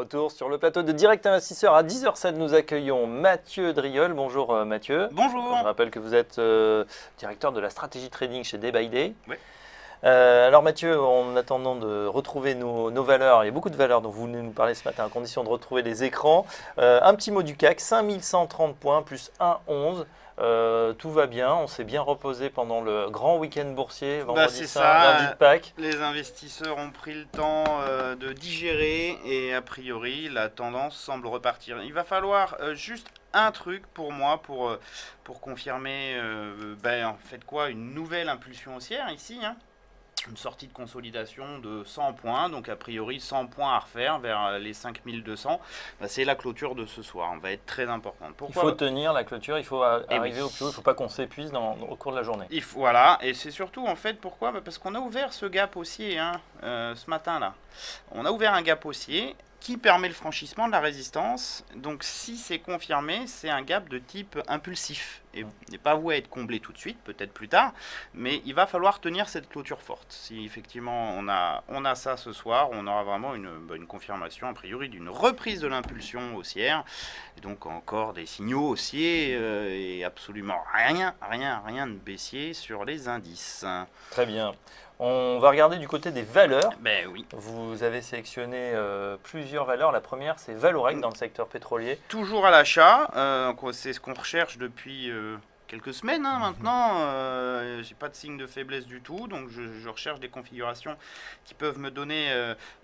Retour sur le plateau de Direct Investisseur à 10h07. Nous accueillons Mathieu Driol. Bonjour Mathieu. Bonjour. Je rappelle que vous êtes directeur de la stratégie trading chez Day by Day. Oui. Alors Mathieu, en attendant de retrouver nos valeurs, il y a beaucoup de valeurs dont vous venez nous parler ce matin, à condition de retrouver les écrans. Un petit mot du CAC, 5130 points plus 1,11. Tout va bien, on s'est bien reposé pendant le grand week-end boursier, vendredi saint, lundi de Pâques. Les investisseurs ont pris le temps de digérer et a priori la tendance semble repartir. Il va falloir juste un truc pour moi pour confirmer en fait quoi, une nouvelle impulsion haussière ici, hein. Une sortie de consolidation de 100 points, donc a priori 100 points à refaire vers les 5200. C'est la clôture de ce soir, on va être très importante. Pourquoi ? Il faut tenir la clôture, il faut arriver au plus haut, il ne faut pas qu'on s'épuise au cours de la journée. Voilà, et c'est surtout en fait pourquoi ? Parce qu'on a ouvert ce gap haussier ce matin là. On a ouvert un gap haussier qui permet le franchissement de la résistance. Donc si c'est confirmé, c'est un gap de type impulsif. Et n'est pas voué à être comblé tout de suite, peut-être plus tard, mais il va falloir tenir cette clôture forte. Si effectivement on a ça ce soir, on aura vraiment une confirmation a priori d'une reprise de l'impulsion haussière. Et donc encore des signaux haussiers et absolument rien de baissier sur les indices. Très bien. On va regarder du côté des valeurs. Ben oui. Vous avez sélectionné plusieurs valeurs. La première, c'est Vallourec dans le secteur pétrolier. Toujours à l'achat. C'est ce qu'on recherche depuis quelques semaines maintenant. J'ai pas de signe de faiblesse du tout. Donc je recherche des configurations qui peuvent me donner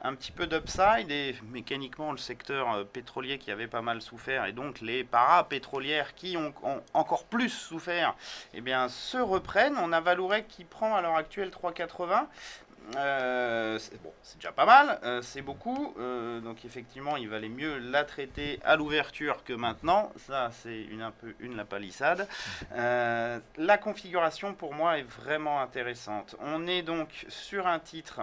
un petit peu d'upside. Et mécaniquement, le secteur pétrolier qui avait pas mal souffert et donc les para-pétrolières qui ont encore plus souffert, eh bien, se reprennent. On a Vallourec qui prend à l'heure actuelle 3,80. C'est déjà pas mal, c'est beaucoup, donc effectivement il valait mieux la traiter à l'ouverture que maintenant, ça c'est un peu une lapalissade. La configuration pour moi est vraiment intéressante. On est donc sur un titre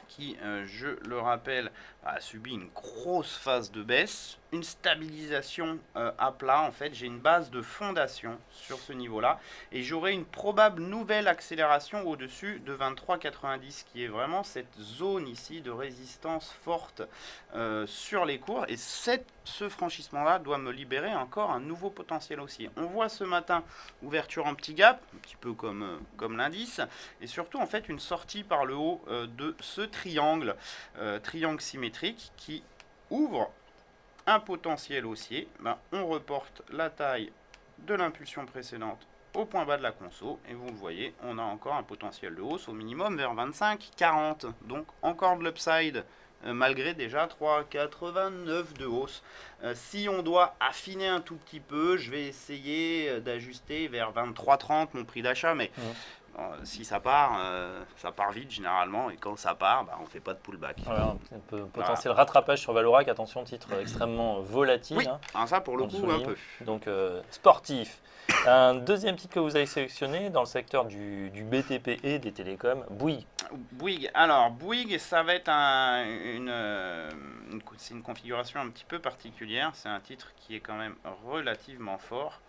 qui, je le rappelle, a subi une grosse phase de baisse, une stabilisation à plat. En fait, j'ai une base de fondation sur ce niveau-là et j'aurai une probable nouvelle accélération au-dessus de 23,90 qui est vraiment cette zone ici de résistance forte sur les cours. Et ce franchissement-là doit me libérer encore un nouveau potentiel haussier. On voit ce matin ouverture en petit gap, un petit peu comme l'indice, et surtout en fait une sortie par le haut de ce triangle symétrique qui ouvre un potentiel haussier. On reporte la taille de l'impulsion précédente au point bas de la conso et vous le voyez, on a encore un potentiel de hausse au minimum vers 25,40. Donc encore de l'upside malgré déjà 3,89 de hausse. Si on doit affiner un tout petit peu, je vais essayer d'ajuster vers 23,30 mon prix d'achat, mais si ça part vite généralement, et quand ça part, on ne fait pas de pullback. Voilà, un peu potentiel rattrapage sur Vallourec, attention, titre extrêmement volatile. Oui, ça pour le coup un peu. Donc sportif. Un deuxième titre que vous avez sélectionné dans le secteur du BTP et des télécoms, Bouygues. Bouygues, alors Bouygues, ça va être c'est une configuration un petit peu particulière, c'est un titre qui est quand même relativement fort.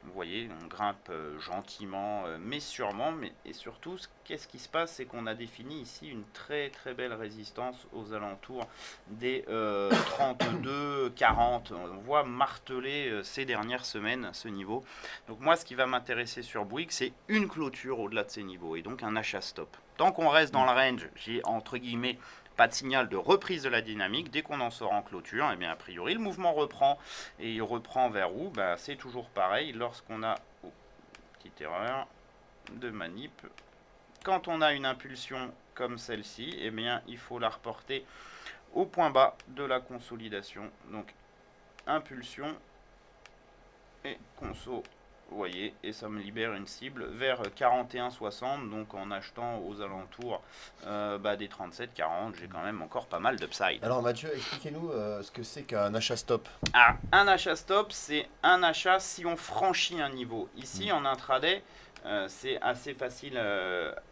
Vous voyez, on grimpe gentiment, mais sûrement. Et surtout, qu'est-ce qui se passe, c'est qu'on a défini ici une très très belle résistance aux alentours des 32, 40. On voit marteler ces dernières semaines ce niveau. Donc moi, ce qui va m'intéresser sur Bouygues, c'est une clôture au-delà de ces niveaux et donc un achat stop. Tant qu'on reste dans le range, j'ai entre guillemets pas de signal de reprise de la dynamique. Dès qu'on en sort en clôture, a priori, le mouvement reprend. Et il reprend vers où ? C'est toujours pareil. Lorsqu'on a... petite erreur de manip. Quand on a une impulsion comme celle-ci, il faut la reporter au point bas de la consolidation. Donc, impulsion et conso. Vous voyez, et ça me libère une cible vers 41,60, donc en achetant aux alentours des 37,40, j'ai quand même encore pas mal d'upside. Alors Mathieu, expliquez-nous ce que c'est qu'un achat stop. Un achat stop, c'est un achat si on franchit un niveau. Ici, en intraday, c'est assez facile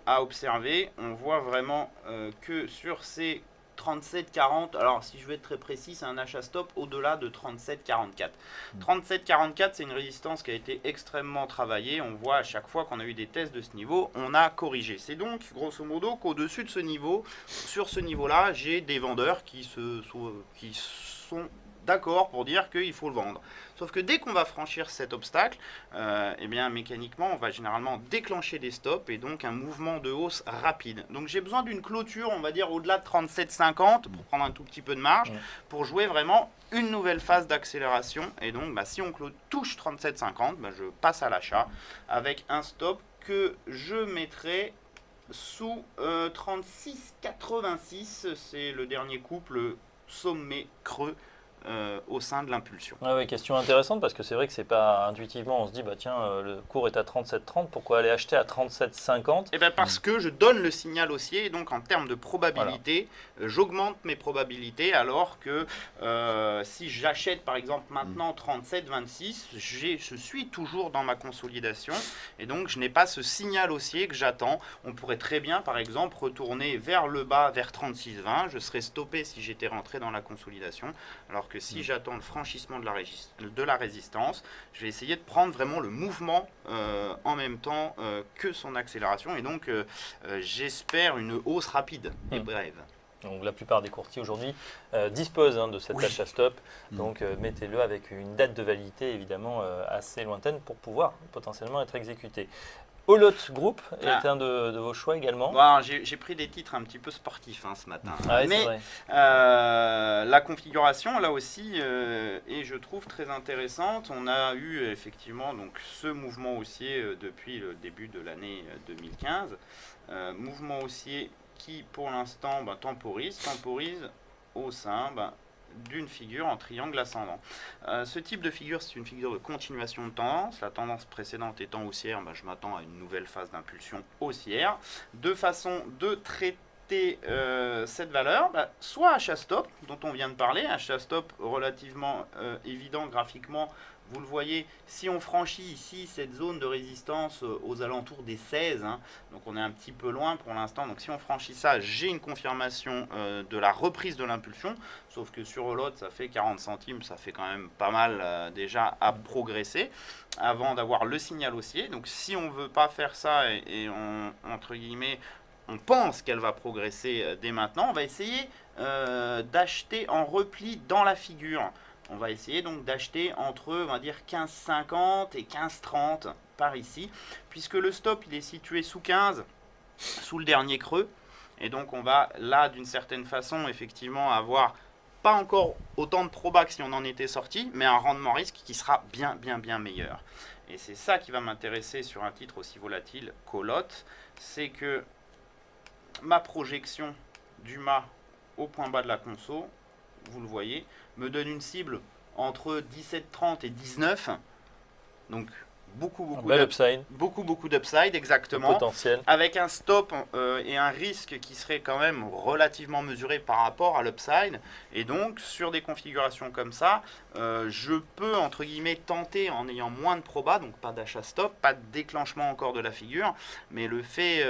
à observer. On voit vraiment que sur ces 37,40. Alors, si je veux être très précis, c'est un achat stop au-delà de 37,44. 37,44, c'est une résistance qui a été extrêmement travaillée. On voit à chaque fois qu'on a eu des tests de ce niveau, on a corrigé. C'est donc, grosso modo, qu'au-dessus de ce niveau, sur ce niveau-là, j'ai des vendeurs qui sont d'accord pour dire qu'il faut le vendre. Sauf que dès qu'on va franchir cet obstacle, eh bien, mécaniquement, on va généralement déclencher des stops et donc un mouvement de hausse rapide. Donc j'ai besoin d'une clôture, on va dire, au-delà de 37,50 pour prendre un tout petit peu de marge, pour jouer vraiment une nouvelle phase d'accélération. Et donc, si on touche 37,50, je passe à l'achat avec un stop que je mettrai sous 36,86. C'est le dernier couple sommet-creux au sein de l'impulsion. Ah oui, question intéressante parce que c'est vrai que c'est pas intuitivement, on se dit tiens, le cours est à 37,30, pourquoi aller acheter à 37,50? Eh bien parce que je donne le signal haussier et donc en termes de probabilité, j'augmente mes probabilités alors que si j'achète par exemple maintenant 37,26, je suis toujours dans ma consolidation et donc je n'ai pas ce signal haussier que j'attends. On pourrait très bien par exemple retourner vers le bas, vers 36,20, je serais stoppé si j'étais rentré dans la consolidation, alors que si j'attends le franchissement de la résistance, je vais essayer de prendre vraiment le mouvement en même temps que son accélération. Et donc, j'espère une hausse rapide et brève. Donc, la plupart des courtiers aujourd'hui disposent de cet achat stop. Donc, mettez-le avec une date de validité évidemment assez lointaine pour pouvoir potentiellement être exécuté. Olot Group est un de vos choix également. Bon, j'ai pris des titres un petit peu sportifs ce matin. Mais la configuration, là aussi, est, je trouve, très intéressante. On a eu effectivement donc, ce mouvement haussier depuis le début de l'année 2015. Mouvement haussier qui, pour l'instant, temporise au sein d'une figure en triangle ascendant. Ce type de figure, c'est une figure de continuation de tendance. La tendance précédente étant haussière, je m'attends à une nouvelle phase d'impulsion haussière. Deux façons de traiter cette valeur, soit achat stop, dont on vient de parler, achat stop relativement évident graphiquement. Vous le voyez, si on franchit ici cette zone de résistance aux alentours des 16, donc on est un petit peu loin pour l'instant, donc si on franchit ça, j'ai une confirmation de la reprise de l'impulsion, sauf que sur Olot, ça fait 40 centimes, ça fait quand même pas mal déjà à progresser avant d'avoir le signal haussier. Donc si on ne veut pas faire ça et on, entre guillemets, on pense qu'elle va progresser dès maintenant, on va essayer d'acheter en repli dans la figure. On va essayer donc d'acheter entre, on va dire, 15,50 et 15,30 par ici, puisque le stop il est situé sous 15, sous le dernier creux, et donc on va là d'une certaine façon effectivement avoir pas encore autant de proba que si on en était sorti, mais un rendement risque qui sera bien meilleur. Et c'est ça qui va m'intéresser sur un titre aussi volatile qu'Olot, c'est que ma projection du mât au point bas de la conso, vous le voyez, me donne une cible entre 17,30 et 19. Donc beaucoup d'upside, exactement. Potentiel. Avec un stop et un risque qui serait quand même relativement mesuré par rapport à l'upside. Et donc, sur des configurations comme ça, je peux, entre guillemets, tenter en ayant moins de proba, donc pas d'achat stop, pas de déclenchement encore de la figure, mais le fait,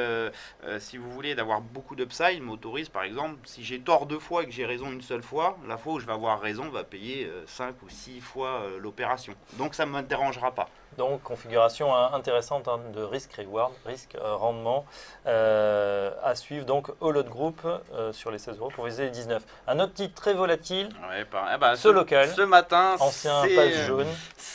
si vous voulez, d'avoir beaucoup d'upside m'autorise, par exemple, si j'ai tort 2 fois et que j'ai raison une seule fois, la fois où je vais avoir raison va payer 5 ou 6 fois l'opération. Donc, ça ne me dérangera pas. Donc, configuration intéressante de risque-reward, risque-rendement à suivre. Donc, Olot Group sur les 16 € pour viser les 19. Un autre titre très volatile, Solocal. Ce matin, ancien page jaune.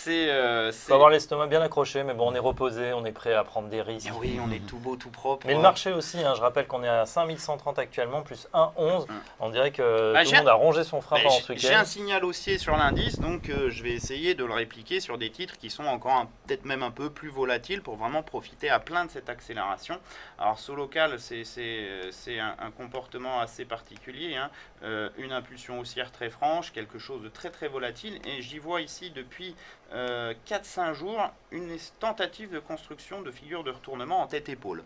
Il faut avoir l'estomac bien accroché, mais bon, on est reposé, on est prêt à prendre des risques. Et oui, on est tout beau, tout propre. Mais le marché aussi, je rappelle qu'on est à 5130 actuellement, plus 1,11. On dirait que tout le monde a rongé son frein pendant ce week-end. J'ai un signal haussier sur l'indice, donc je vais essayer de le répliquer sur des titres qui sont encore peut-être même un peu plus volatiles pour vraiment profiter à plein de cette accélération. Alors, Solocal, c'est un comportement assez particulier, une impulsion haussière très franche, quelque chose de très très volatile, et j'y vois ici depuis 4-5 jours une tentative de construction de figure de retournement en tête-épaule.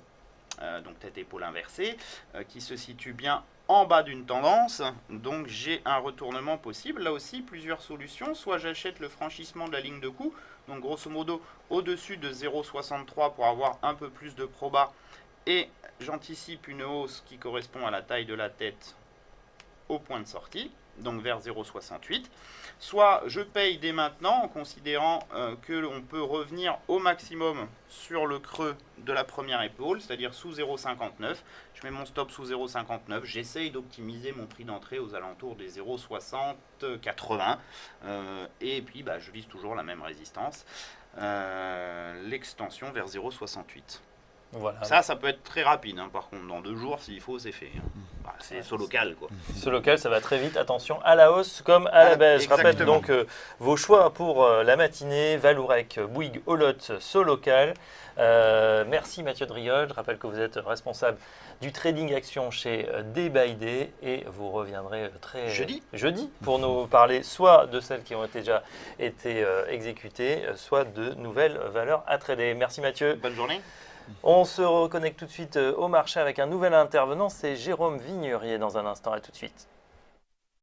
Donc tête-épaule inversée, qui se situe bien en bas d'une tendance, donc j'ai un retournement possible. Là aussi, plusieurs solutions, soit j'achète le franchissement de la ligne de coup, donc grosso modo au-dessus de 0,63 pour avoir un peu plus de proba, et j'anticipe une hausse qui correspond à la taille de la tête au point de sortie, donc vers 0,68. Soit je paye dès maintenant en considérant que l'on peut revenir au maximum sur le creux de la première épaule, c'est-à-dire sous 0,59. Je mets mon stop sous 0,59. J'essaye d'optimiser mon prix d'entrée aux alentours des 0,60, 80. Et puis je vise toujours la même résistance, l'extension vers 0,68. Voilà. Ça peut être très rapide, hein, par contre, dans 2 jours, s'il faut, c'est fait. Hein. C'est saut local, quoi. Ce local, ça va très vite. Attention à la hausse comme à la baisse. Je rappelle donc vos choix pour la matinée. Valourec, Bouygues, Olot, saut local. Merci Mathieu Driol. Je rappelle que vous êtes responsable du trading action chez Day by Day et vous reviendrez jeudi pour nous parler soit de celles qui ont déjà été exécutées, soit de nouvelles valeurs à trader. Merci Mathieu. Bonne journée. On se reconnecte tout de suite au marché avec un nouvel intervenant, c'est Jérôme Vignurier dans un instant. À tout de suite.